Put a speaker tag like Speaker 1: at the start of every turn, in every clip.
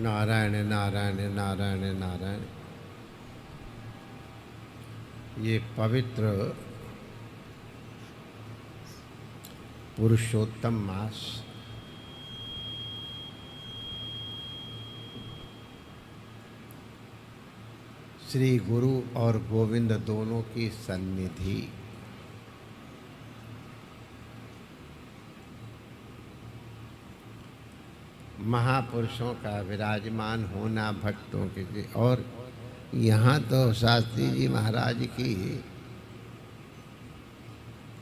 Speaker 1: नारायण नारायण नारायण नारायण। ये पवित्र पुरुषोत्तम मास श्री गुरु और गोविंद दोनों की सन्निधि, महापुरुषों का विराजमान होना भक्तों के। और यहाँ तो शास्त्री जी महाराज की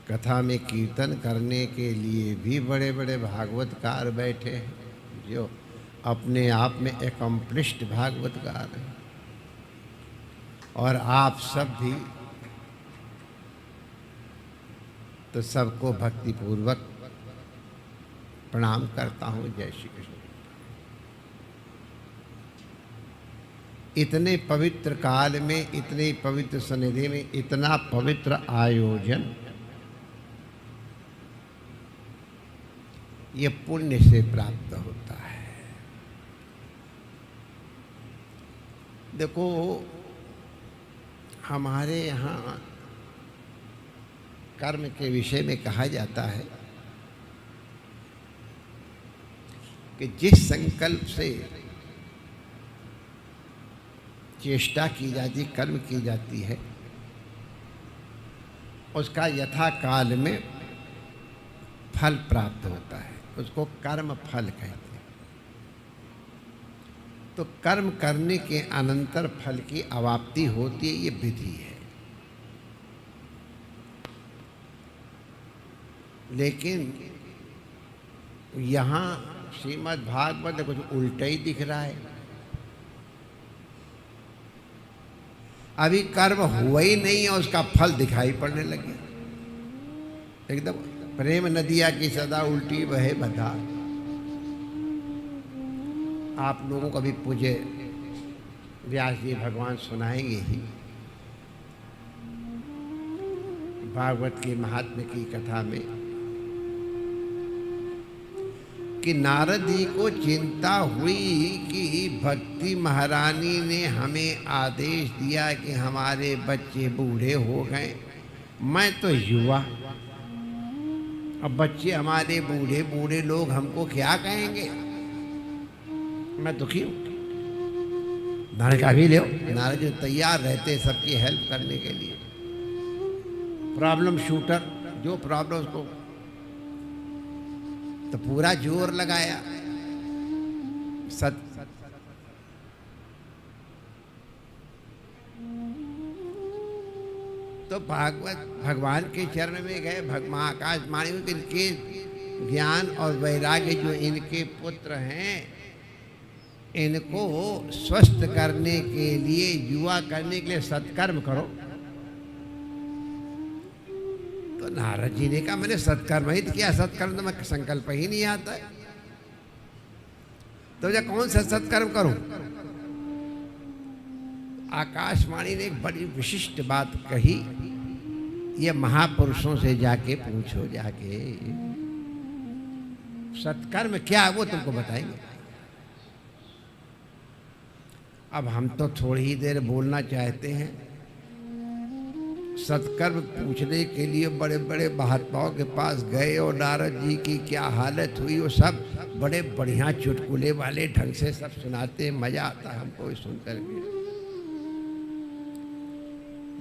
Speaker 1: कथा में कीर्तन करने के लिए भी बड़े बड़े भागवतकार बैठे हैं, जो अपने आप में एकम्प्लिश्ड भागवतकार हैं। और आप सब भी, तो सबको भक्तिपूर्वक प्रणाम करता हूँ। जय श्री कृष्ण। इतने पवित्र काल में, इतने पवित्र सन्निधि में, इतना पवित्र आयोजन, ये पुण्य से प्राप्त होता है। देखो, हमारे यहाँ कर्म के विषय में कहा जाता है कि जिस संकल्प से चेष्टा की जाती, कर्म की जाती है, उसका यथा काल में फल प्राप्त होता है। उसको कर्म फल कहते हैं। तो कर्म करने के अनंतर फल की अवाप्ति होती है, ये विधि है। लेकिन यहाँ श्रीमद् भागवत कुछ उल्टा ही दिख रहा है। अभी कर्म हुआ ही नहीं है, उसका फल दिखाई पड़ने लगे। एकदम प्रेम नदिया की सदा उल्टी बहे बता। आप लोगों को भी पूज्य व्यास जी भगवान सुनाएंगे ही भागवत के महात्म्य की कथा में कि नारद जी को चिंता हुई कि भक्ति महारानी ने हमें आदेश दिया कि हमारे बच्चे बूढ़े हो गए, मैं तो युवा, अब बच्चे हमारे बूढ़े बूढ़े लोग हमको क्या कहेंगे, मैं दुखी हूँ। नारद का भी ले, नारद जी तैयार रहते सबकी हेल्प करने के लिए। प्रॉब्लम शूटर, जो प्रॉब्लम उसको, तो पूरा जोर लगाया। तो भागवत भगवान के चरण में गए। आकाश मानी कि इनके ज्ञान और वैराग्य जो इनके पुत्र हैं, इनको स्वस्थ करने के लिए, युवा करने के लिए सत्कर्म करो। तो नारद जी ने कहा, मैंने सत्कर्म ही किया, सत्कर्म तो मैं संकल्प ही नहीं आता है, तो मुझे कौन सा सत्कर्म करूं। आकाशवाणी ने एक बड़ी विशिष्ट बात कही, ये महापुरुषों से जाके पूछो, जाके सत्कर्म क्या है वो तुमको बताएंगे। अब हम तो थोड़ी ही देर बोलना चाहते हैं। सत्कर्म पूछने के लिए बड़े बड़े महात्माओं के पास गए और नारद जी की क्या हालत हुई, वो सब बड़े बढ़िया चुटकुले वाले ढंग से सब सुनाते, मजा आता है हमको सुन करके।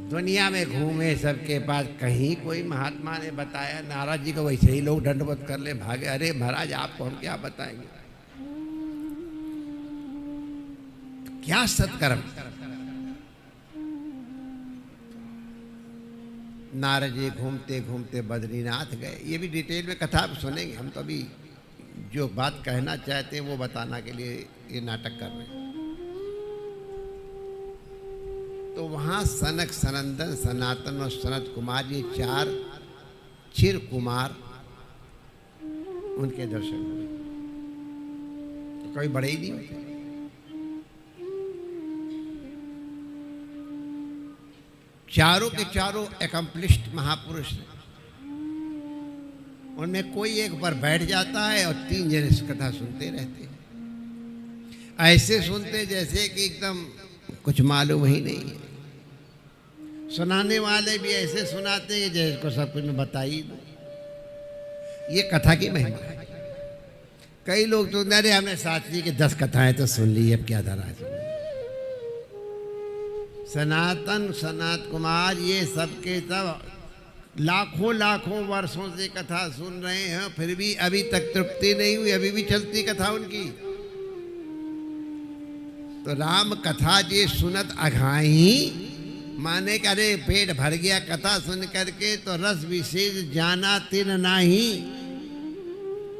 Speaker 1: दुनिया में घूमे सबके पास, कहीं कोई महात्मा ने बताया। नारद जी को वैसे ही लोग दंडवत कर ले, भागे। अरे महाराज, आपको हम क्या बताएंगे, क्या सत्कर्म। नारद जी घूमते घूमते बद्रीनाथ गए। ये भी डिटेल में कथा सुनेंगे हम, तो अभी जो बात कहना चाहते हैं वो बताना के लिए ये नाटक कर रहे हैं। तो वहाँ सनक, सनंदन, सनातन और सनत कुमार, ये चार चिर कुमार, उनके दर्शन हुए। तो कोई बड़े ही नहीं होते। चारों के चारों एकम्प्लिश्ड महापुरुष हैं। उनमें कोई एक बार बैठ जाता है और 3 जने इस कथा सुनते रहते हैं। ऐसे सुनते जैसे कि एकदम कुछ मालूम ही नहीं है। सुनाने वाले भी ऐसे सुनाते हैं जैसे को सब कुछ मैं बता ही दूं। ये कथा की महिमा है। कई लोग तो अरे हमने शास्त्री की 10 कथाएं तो सुन ली, अब क्या धरा है। सनात कुमार ये सब के सब लाखों लाखों वर्षों से कथा सुन रहे हैं, फिर भी अभी तक तृप्ति नहीं हुई, अभी भी चलती कथा उनकी। तो राम कथा जे सुनत अघाई, माने कि अरे पेट भर गया कथा सुन करके, तो रस विशेष जाना तिन नाही।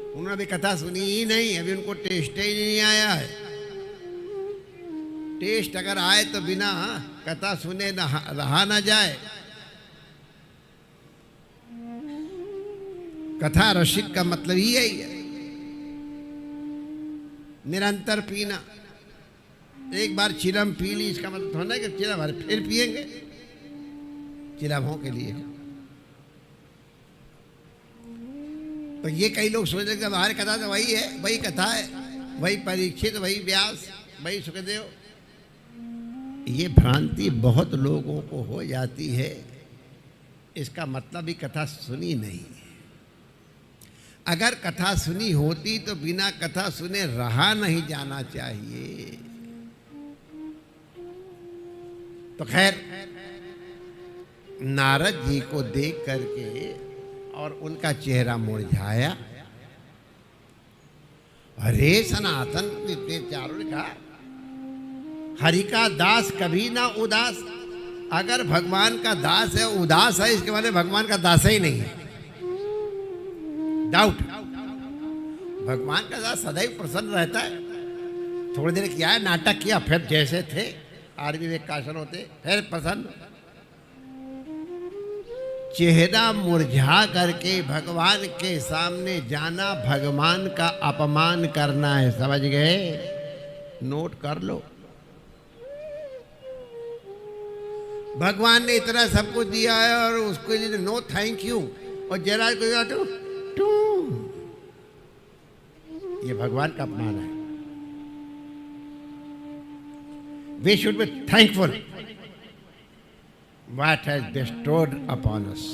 Speaker 1: उन्होंने अभी कथा सुनी ही नहीं, अभी उनको टेस्ट ही नहीं आया है। टेस्ट अगर आए तो बिना कथा सुने रहा ना जाए। कथा रसिक का मतलब ही यही है, निरंतर पीना। एक बार चिलम पी ली, इसका मतलब थोड़ा ना कि चिलम भर फिर पिएंगे, चिलमों के लिए। तो ये कई लोग सोच रहे हमारी कथा तो वही है, वही कथा है, वही परीक्षित, वही व्यास, वही सुखदेव। ये भ्रांति बहुत लोगों को हो जाती है। इसका मतलब भी कथा सुनी नहीं। अगर कथा सुनी होती तो बिना कथा सुने रहा नहीं जाना चाहिए। तो खैर, नारद जी को देख करके और उनका चेहरा मुरझाया। अरे सनातन इतने चारों ने कहा, हरि का दास कभी ना उदास। अगर भगवान का दास है उदास है, इसके माने भगवान का दास ही नहीं है। डाउट। भगवान का दास सदैव प्रसन्न रहता है। थोड़ी देर किया है, नाटक किया, फिर जैसे थे आरबी में काशन होते, फिर प्रसन्न। चेहरा मुरझा करके भगवान के सामने जाना भगवान का अपमान करना है, समझ गए? नोट कर लो। भगवान ने इतना सब कुछ दिया है और उसके लिए नो थैंक यू, और जरा को टू, ये भगवान का अपमान है। We should be thankful what has bestowed upon us।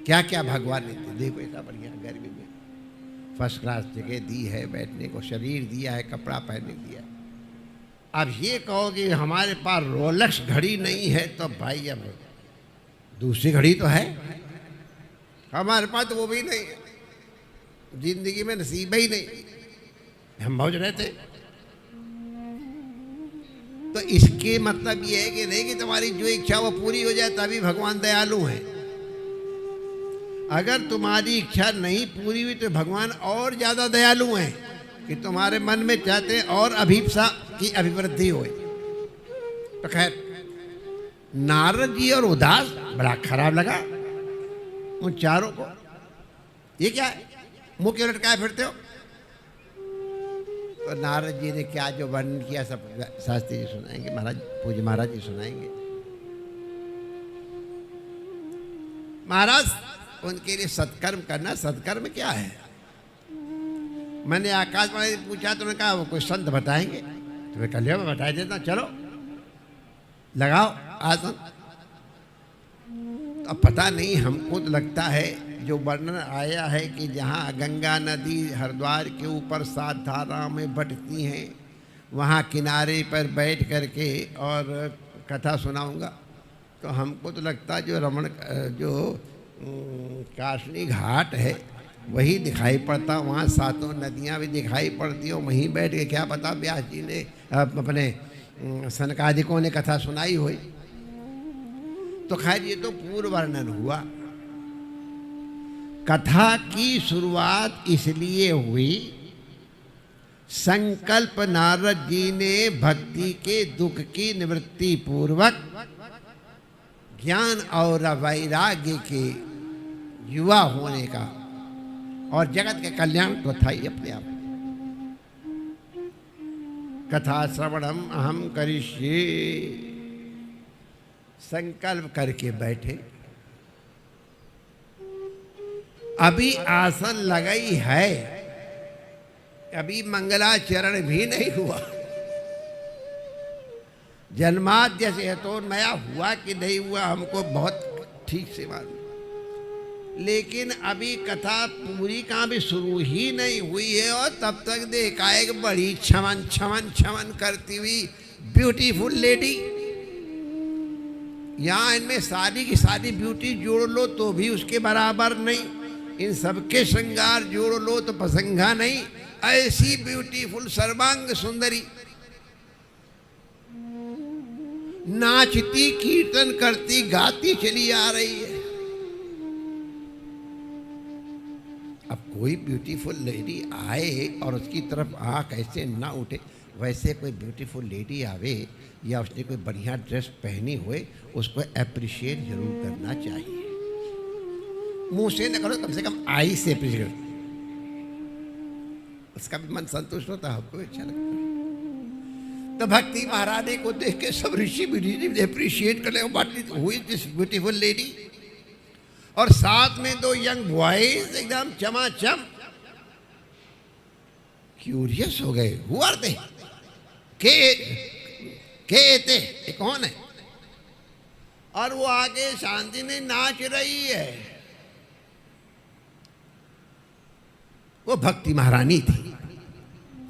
Speaker 1: क्या क्या भगवान ने दिया। देखो ऐसा बढ़िया गर्मी में फर्स्ट क्लास जगह दी है, बैठने को शरीर दिया है, कपड़ा पहनने दिया है। अब ये कहो कि हमारे पास रोलेक्स घड़ी नहीं है, तो भाई अब दूसरी घड़ी तो है, हमारे पास तो वो भी नहीं है। जिंदगी में नसीब ही नहीं, हम मौज रहते। तो इसके मतलब ये है कि नहीं कि तुम्हारी जो इच्छा वो पूरी हो जाए तभी भगवान दयालु हैं। अगर तुम्हारी इच्छा नहीं पूरी हुई तो भगवान और ज्यादा दयालु हैं कि तुम्हारे मन में चाहते और अभिप्सा की अभिवृद्धि हो। तो खैर, नारद जी और उदास, बड़ा खराब लगा उन चारों को। ये क्या है, मुंह क्यों लटकाए फिरते हो? तो नारद जी ने क्या जो वर्णन किया सब शास्त्री जी सुनाएंगे, महाराज पूज्य महाराज जी सुनाएंगे। महाराज, उनके लिए सत्कर्म करना, सत्कर्म क्या है? मैंने आकाशवाणी से पूछा तो उन्होंने कहा वो कोई संत बताएंगे। तो मैं कल मैं बता देता, चलो लगाओ आसन। तो अब पता नहीं, हमको तो लगता है जो वर्णन आया है कि जहाँ गंगा नदी हरिद्वार के ऊपर 7 धाराओं में बटती हैं, वहाँ किनारे पर बैठ करके और कथा सुनाऊंगा। तो हमको तो लगता है जो काशनी घाट है वही दिखाई पड़ता, वहाँ 7 नदियाँ भी दिखाई पड़ती हैं। वहीं बैठ के क्या पता व्यास जी ने अपने सनकादिकों ने कथा सुनाई हुई। तो खैर, ये तो पूर्व वर्णन हुआ। कथा की शुरुआत इसलिए हुई, संकल्प नारद जी ने भक्ति के दुख की निवृत्ति पूर्वक ज्ञान और वैराग्य के युवा होने का, और जगत के कल्याण तो था ही अपने आप। कथा श्रवणम अहम करिष्ये, संकल्प करके बैठे। अभी आसन लगाई है, अभी मंगलाचरण भी नहीं हुआ। जन्माद्य से हेतोन्मया हुआ कि नहीं हुआ हमको बहुत ठीक से मालूम, लेकिन अभी कथा पूरी कहाँ भी शुरू ही नहीं हुई है और तब तक देखा एक बड़ी छमन छमन छमन करती हुई ब्यूटीफुल लेडी। यहाँ इनमें सारी की सारी ब्यूटी जोड़ लो तो भी उसके बराबर नहीं, इन सबके श्रृंगार जोड़ लो तो प्रसंगा नहीं। ऐसी ब्यूटीफुल सर्वांग सुंदरी नाचती कीर्तन करती गाती चली आ रही है। अब कोई ब्यूटीफुल लेडी आए और उसकी तरफ आँख ऐसे ना उठे, वैसे कोई ब्यूटीफुल लेडी आवे या उसने कोई बढ़िया ड्रेस पहनी हुए उसको अप्रिशिएट जरूर करना चाहिए। मुंह से न करो, कम से कम आई से अप्रिशिएट, उसका भी मन संतुष्ट होता है, आपको अच्छा लगता है। तो भक्ति महारानी को देख के सब ऋषि अप्रिशिएट कर ले, हुई दिस ब्यूटीफुल लेडी। और साथ में दो यंग बॉयज एकदम चमाचम क्यूरियस हो गए, हुआ थे के थे, ये कौन है? और वो आगे शांति ने नाच रही है। वो भक्ति महारानी थी।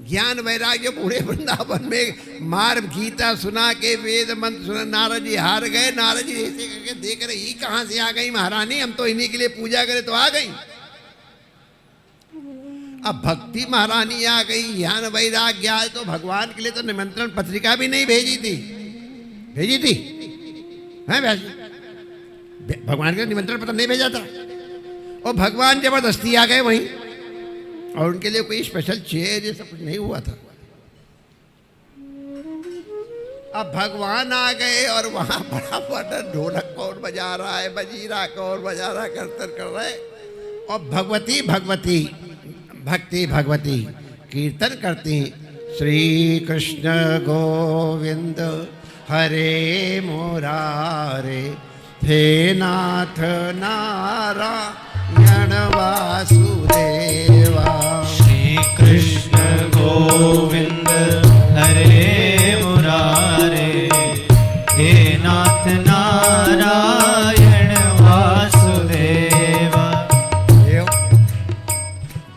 Speaker 1: ज्ञान वैराग्य पूरे वृंदावन में मार गीता सुना के वेद मंत्र सुना, नारद जी हार गए। नारद जी ऐसे करके देख रहे, ही कहां से आ गई महारानी, हम तो इन्हीं के लिए पूजा करें तो आ गई। अब भक्ति महारानी आ गई, ज्ञान वैराग्य आए, तो भगवान के लिए तो निमंत्रण पत्रिका भी नहीं भेजी थी, भेजी थी है भगवान के निमंत्रण पत्र नहीं भेजा था। और भगवान जबरदस्ती आ गए वहीं, और उनके लिए कोई स्पेशल चेयर ये सब कुछ नहीं हुआ था। अब भगवान आ गए और वहां बड़ा बड़ा ढोलक कौन बजा रहा है, बजीरा कौन बजा रहा, कीर्तन कर रहे, और भगवती भगवती भक्ति भगवती कीर्तन करती, श्री कृष्ण गोविंद हरे मुरारे, हे नाथ नारायण वासुदेवा।
Speaker 2: श्री कृष्ण गोविंद हरे मुरारे, हे नाथ नारायण वासुदेवा।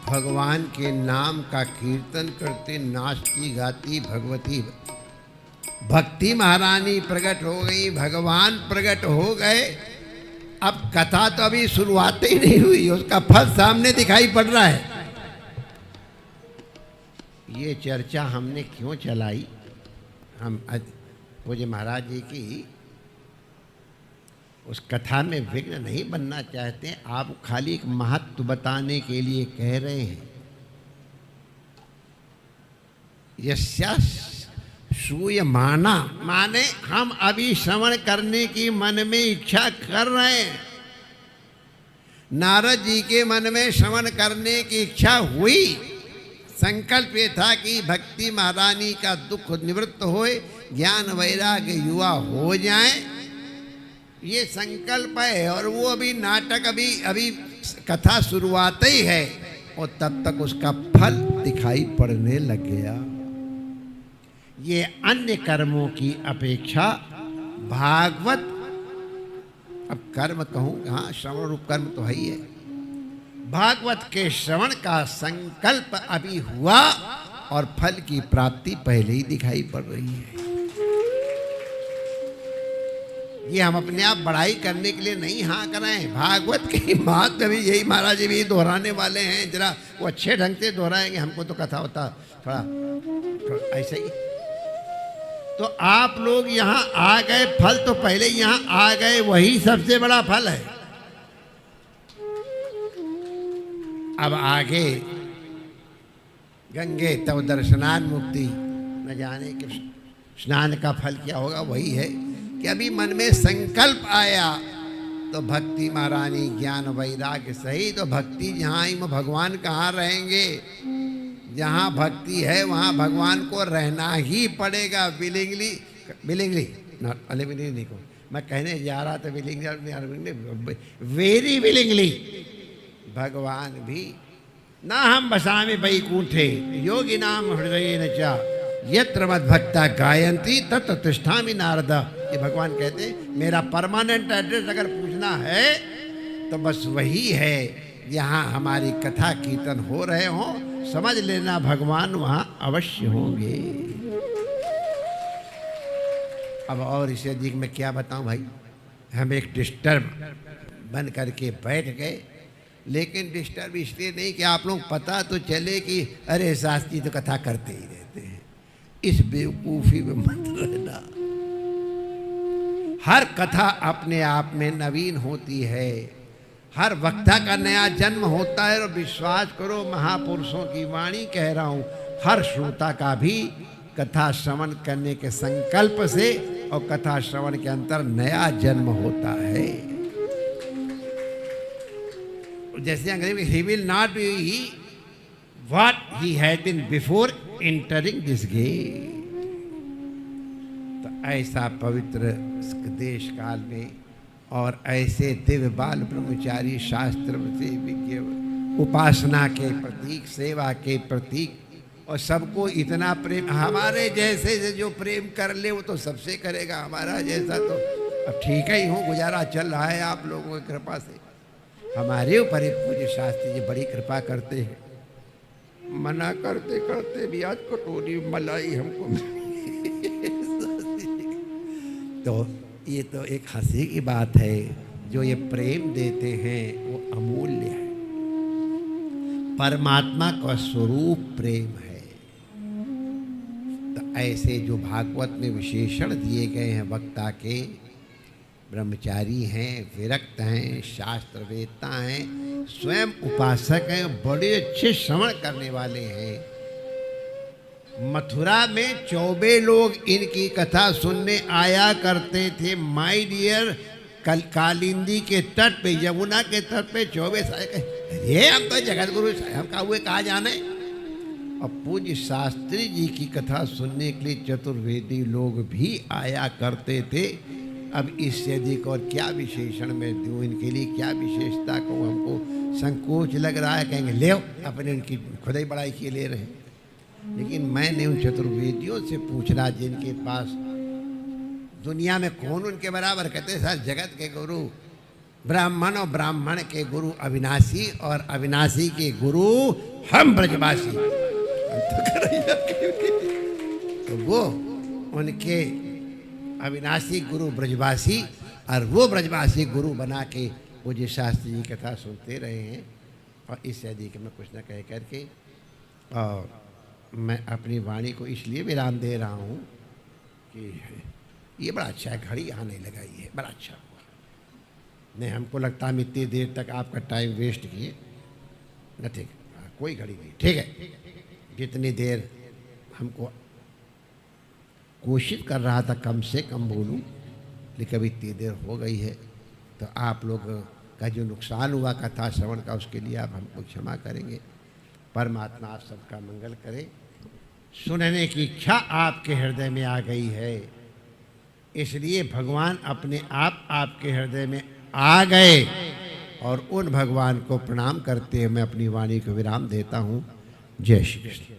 Speaker 1: भगवान के नाम का कीर्तन करते नाचती गाती भगवती भक्ति महारानी प्रकट हो गई, भगवान प्रकट हो गए। अब कथा तो अभी शुरुआत ही नहीं हुई, उसका फल सामने दिखाई पड़ रहा है। ये चर्चा हमने क्यों चलाई, हम पूज्य महाराज जी की उस कथा में विघ्न नहीं बनना चाहते, आप खाली एक महत्व बताने के लिए कह रहे हैं। यस्या श्रूयमाना माने हम अभी श्रवण करने की मन में इच्छा कर रहे हैं। नारद जी के मन में श्रवण करने की इच्छा हुई, संकल्प ये था कि भक्ति महारानी का दुख निवृत्त होए, ज्ञान वैराग्य युवा हो जाए, ये संकल्प है। और वो अभी नाटक अभी कथा शुरुआत ही है, और तब तक उसका फल दिखाई पड़ने लग गया। ये अन्य कर्मों की अपेक्षा भागवत, अब कर्म कहूँ, हाँ श्रवण रूप कर्म तो है ही है, भागवत के श्रवण का संकल्प अभी हुआ और फल की प्राप्ति पहले ही दिखाई पड़ रही है। ये हम अपने आप बड़ाई करने के लिए नहीं हाँ कर रहे हैं, भागवत के महत्व भी यही महाराज जी भी दोहराने वाले हैं। जरा वो अच्छे ढंग से दोहराएंगे, हमको तो कथा होता थोड़ा ऐसे ही। तो आप लोग यहाँ आ गए, फल तो पहले यहाँ आ गए, वही सबसे बड़ा फल है। अब आगे गंगे तव दर्शनान मुक्ति, न जाने कि स्नान का फल क्या होगा। वही है कि अभी मन में संकल्प आया तो भक्ति महारानी ज्ञान वैराग्य सही, तो भक्ति जहाँ ही भगवान कहाँ रहेंगे। जहाँ भक्ति है वहाँ भगवान को रहना ही पड़ेगा। विलिंगली नॉट विलिंगली को मैं कहने जा रहा था, विलिंगली वेरी विलिंगली। भगवान भी ना हम बसामि वैकुंठे योगी नाम हृदय न चा यत्र मद्भक्ता गायंती तत्र तिष्ठामि नारद। ये भगवान कहते हैं मेरा परमानेंट एड्रेस अगर पूछना है तो बस वही है जहाँ हमारी कथा कीर्तन हो रहे हों, समझ लेना भगवान वहाँ अवश्य होंगे। अब और इसे अधिक मैं क्या बताऊं भाई, हम एक डिस्टर्ब बन करके बैठ गए, लेकिन डिस्टर्ब इसलिए नहीं कि आप लोग पता तो चले कि अरे शास्त्री तो कथा करते ही रहते हैं। इस बेवकूफ़ी में मत रहना। हर कथा अपने आप में नवीन होती है, हर वक्ता का नया जन्म होता है। और विश्वास करो महापुरुषों की वाणी कह रहा हूँ, हर श्रोता का भी कथा श्रवण करने के संकल्प से और कथा श्रवण के अंतर नया जन्म होता है। जैसे अंग्रेजी में he will not be what he had been before entering this gate. तो ऐसा पवित्र देश काल में और ऐसे दिव्य बाल ब्रह्मचारी शास्त्र से विज्ञ उपासना के प्रतीक, सेवा के प्रतीक, और सबको इतना प्रेम, हमारे जैसे से जो प्रेम कर ले वो तो सबसे करेगा, हमारा जैसा तो अब ठीक ही हो, गुजारा चल रहा है आप लोगों की कृपा से। हमारे ऊपर एक पूज्य शास्त्री जी बड़ी कृपा करते हैं, मना करते करते भी आज कटोरी मलाई हमको तो ये तो एक हंसी की बात है। जो ये प्रेम देते हैं वो अमूल्य है, परमात्मा का स्वरूप प्रेम है। तो ऐसे जो भागवत में विशेषण दिए गए हैं वक्ता के, ब्रह्मचारी हैं, विरक्त हैं, शास्त्रवेत्ता हैं, स्वयं उपासक हैं, बड़े अच्छे श्रवण करने वाले हैं। मथुरा में 24 लोग इनकी कथा सुनने आया करते थे। माय डियर, कालिंदी के तट पे, यमुना के तट पे 24 आए, ये हम तो जगत गुरु हम का हुए कहाँ जाने। और पूज्य शास्त्री जी की कथा सुनने के लिए चतुर्वेदी लोग भी आया करते थे। अब इससे अधिक और क्या विशेषण मैं दूँ इनके लिए, क्या विशेषता को हमको संकोच लग रहा है। कहेंगे ले अपने उनकी खुद ही बड़ाई किए ले रहे हैं। लेकिन मैंने उन चतुर्वेदियों से पूछना जिनके पास दुनिया में कौन उनके बराबर, कहते सर जगत के गुरु ब्राह्मण और ब्राह्मण के गुरु अविनाशी और अविनाशी के गुरु हम ब्रजवासी। तो वो उनके अविनाशी गुरु ब्रजवासी और वो ब्रजवासी गुरु बना के पूज्य शास्त्री जी कथा सुनते रहे हैं। और इससे अधिक मैं कुछ न कह करके और मैं अपनी वाणी को इसलिए विराम दे रहा हूँ कि ये बड़ा अच्छा है, घड़ी आने लगाई है, बड़ा अच्छा हुआ। नहीं हमको लगता है इतनी देर तक आपका टाइम वेस्ट किए न, ठीक कोई घड़ी नहीं, ठीक है। जितनी देर हमको कोशिश कर रहा था कम से कम बोलूं, लेकिन अभी इतनी देर हो गई है। तो आप लोग का जो नुकसान हुआ कथा श्रवण का, उसके लिए आप हमको क्षमा करेंगे। परमात्मा आप सबका मंगल करे। सुनने की इच्छा आपके हृदय में आ गई है, इसलिए भगवान अपने आप आपके हृदय में आ गए। और उन भगवान को प्रणाम करते हुए मैं अपनी वाणी को विराम देता हूँ। जय श्री कृष्ण।